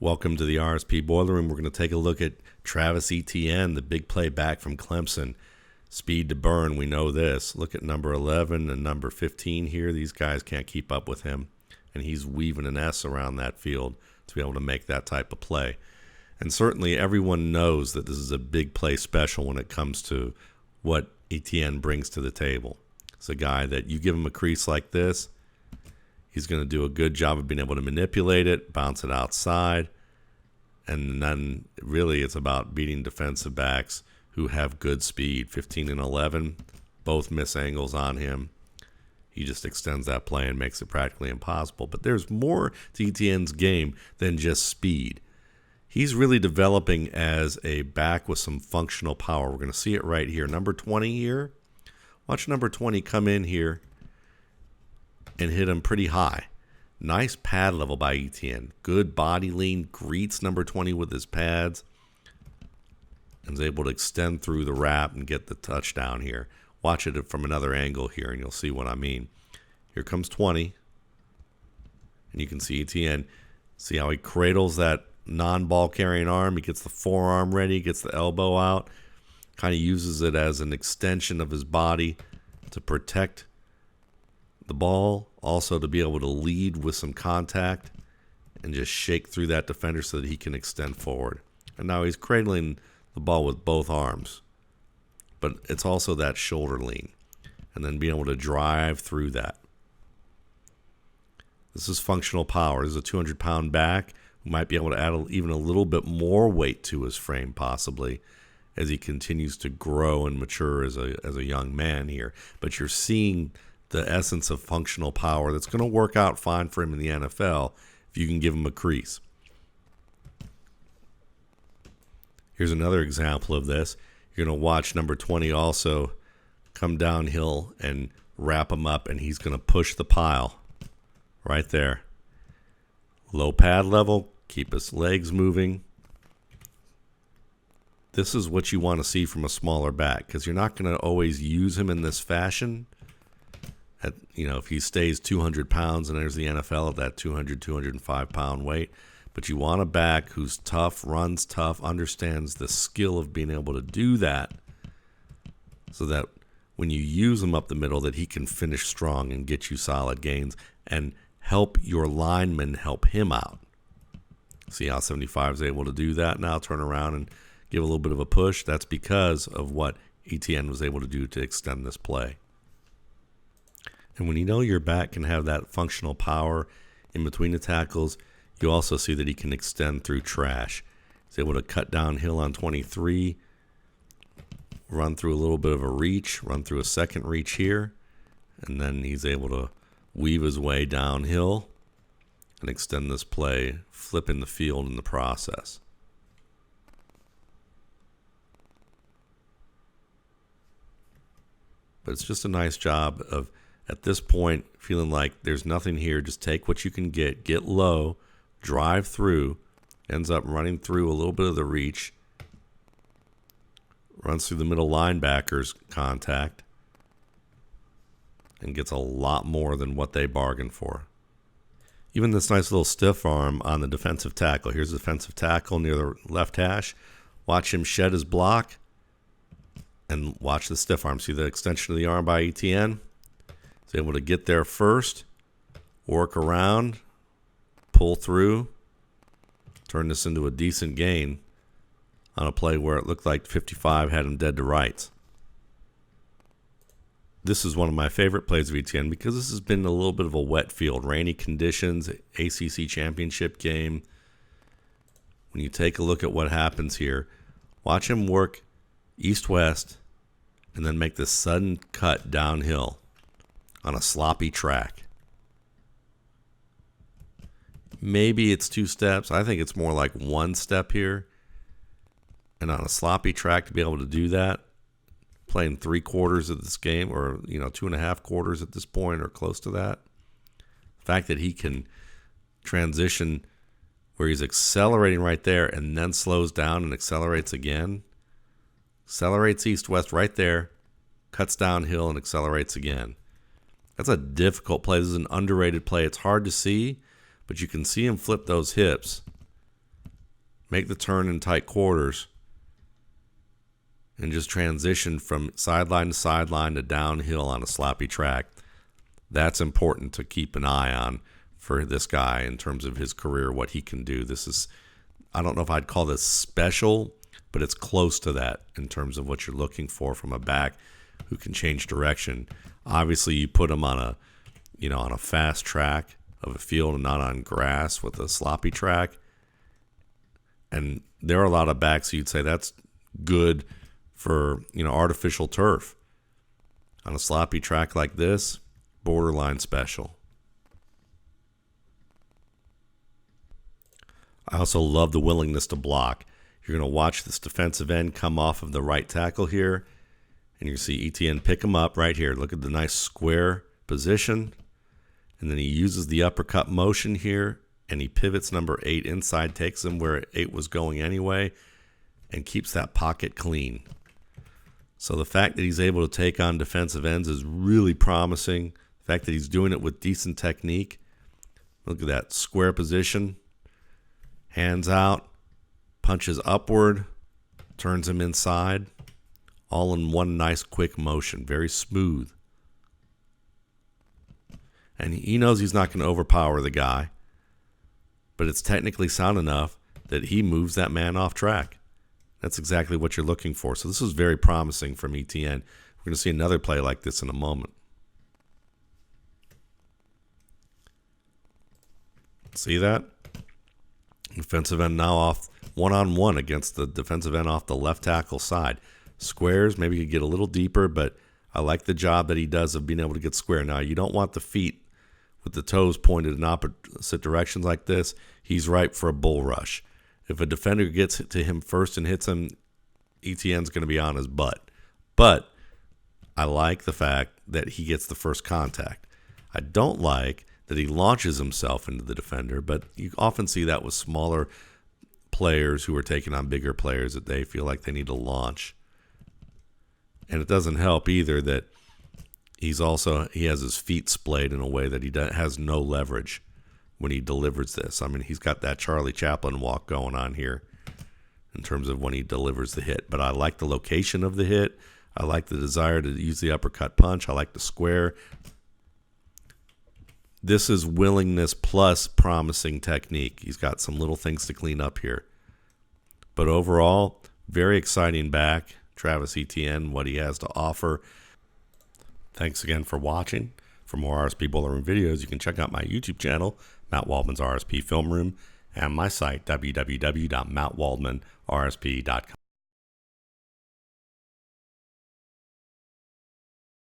Welcome to the RSP Boiler Room. We're going to take a look at Travis Etienne, the big play back from Clemson. Speed to burn, we know this. Look at number 11 and number 15 here. These guys can't keep up with him, and he's weaving an S around that field to be able to make that type of play. And certainly everyone knows that this is a big play special when it comes to what Etienne brings to the table. It's a guy that you give him a crease like this, he's going to do a good job of being able to manipulate it, bounce it outside, and then really it's about beating defensive backs who have good speed. 15 and 11, both miss angles on him. He just extends that play and makes it practically impossible. But there's more to Etienne's game than just speed. He's really developing as a back with some functional power. We're going to see it right here. Number 20 here. Watch number 20 come in here and hit him pretty high. Nice pad level by Etienne. Good body lean. Greets number 20 with his pads. And is able to extend through the wrap and get the touchdown here. Watch it from another angle here and you'll see what I mean. Here comes 20. And you can see Etienne. See how he cradles that non-ball carrying arm. He gets the forearm ready, gets the elbow out. Kind of uses it as an extension of his body to protect the ball, also to be able to lead with some contact and just shake through that defender so that he can extend forward. And now he's cradling the ball with both arms, but it's also that shoulder lean and then being able to drive through that. This is functional power. This is a 200-pound back who might be able to add even a little bit more weight to his frame possibly as he continues to grow and mature as a young man here. But you're seeing the essence of functional power that's going to work out fine for him in the NFL if you can give him a crease. Here's another example of this. You're going to watch number 20 also come downhill and wrap him up, and he's going to push the pile right there. Low pad level, keep his legs moving. This is what you want to see from a smaller back because you're not going to always use him in this fashion. If he stays 200 pounds and there's the NFL at that 200, 205-pound weight. But you want a back who's tough, runs tough, understands the skill of being able to do that so that when you use him up the middle that he can finish strong and get you solid gains and help your linemen help him out. See how 75 is able to do that now, turn around and give a little bit of a push. That's because of what Etienne was able to do to extend this play. And when you know your back can have that functional power in between the tackles, you also see that he can extend through trash. He's able to cut downhill on 23, run through a little bit of a reach, run through a second reach here, and then he's able to weave his way downhill and extend this play, flipping the field in the process. But it's just a nice job of, at this point, feeling like there's nothing here. Just take what you can get low, drive through, ends up running through a little bit of the reach, runs through the middle linebacker's contact, and gets a lot more than what they bargained for. Even this nice little stiff arm on the defensive tackle. Here's the defensive tackle near the left hash. Watch him shed his block, and watch the stiff arm. See the extension of the arm by Etienne? He's able to get there first, work around, pull through, turn this into a decent gain on a play where it looked like 55 had him dead to rights. This is one of my favorite plays of Etienne because this has been a little bit of a wet field, rainy conditions, ACC championship game. When you take a look at what happens here, watch him work east-west and then make this sudden cut downhill on a sloppy track. Maybe it's 2 steps. I think it's more like 1 step here. And on a sloppy track to be able to do that, playing 3 quarters of this game or 2.5 quarters at this point or close to that. The fact that he can transition where he's accelerating right there and then slows down and accelerates again. Accelerates east-west right there, cuts downhill and accelerates again. That's a difficult play. This is an underrated play. It's hard to see, but you can see him flip those hips make the turn in tight quarters, and just transition from sideline to sideline to downhill on a sloppy track. That's important to keep an eye on for this guy in terms of his career, what he can do. This is, I don't know if I'd call this special, but it's close to that in terms of what you're looking for from a back who can change direction. Obviously, you put him on a fast track of a field and not on grass with a sloppy track. And there are a lot of backs you'd say that's good for, artificial turf. On a sloppy track like this, borderline special. I also love the willingness to block. You're going to watch this defensive end come off of the right tackle here, and you see Etienne pick him up right here. Look at the nice square position, and then he uses the uppercut motion here, and he pivots number 8 inside, takes him where 8 was going anyway, and keeps that pocket clean. So the fact that he's able to take on defensive ends is really promising. The fact that he's doing it with decent technique. Look at that square position. Hands out, punches upward, turns him inside. All in one nice quick motion. Very smooth. And he knows he's not going to overpower the guy. But it's technically sound enough that he moves that man off track. That's exactly what you're looking for. So this is very promising from Etienne. We're going to see another play like this in a moment. See that? Defensive end now off one-on-one against the defensive end off the left tackle side. Squares, maybe you could get a little deeper, but I like the job that he does of being able to get square. Now, you don't want the feet with the toes pointed in opposite directions like this. He's ripe for a bull rush. If a defender gets to him first and hits him, Etienne's going to be on his butt. But I like the fact that he gets the first contact. I don't like that he launches himself into the defender, but you often see that with smaller players who are taking on bigger players, that they feel like they need to launch. And it doesn't help either that he has his feet splayed in a way that he has no leverage when he delivers this. I mean, he's got that Charlie Chaplin walk going on here in terms of when he delivers the hit. But I like the location of the hit. I like the desire to use the uppercut punch. I like the square. This is willingness plus promising technique. He's got some little things to clean up here. But overall, very exciting back. Travis Etienne, what he has to offer. Thanks again for watching. For more RSP Boiler Room videos, you can check out my YouTube channel, Matt Waldman's RSP Film Room, and my site, www.mattwaldmanrsp.com.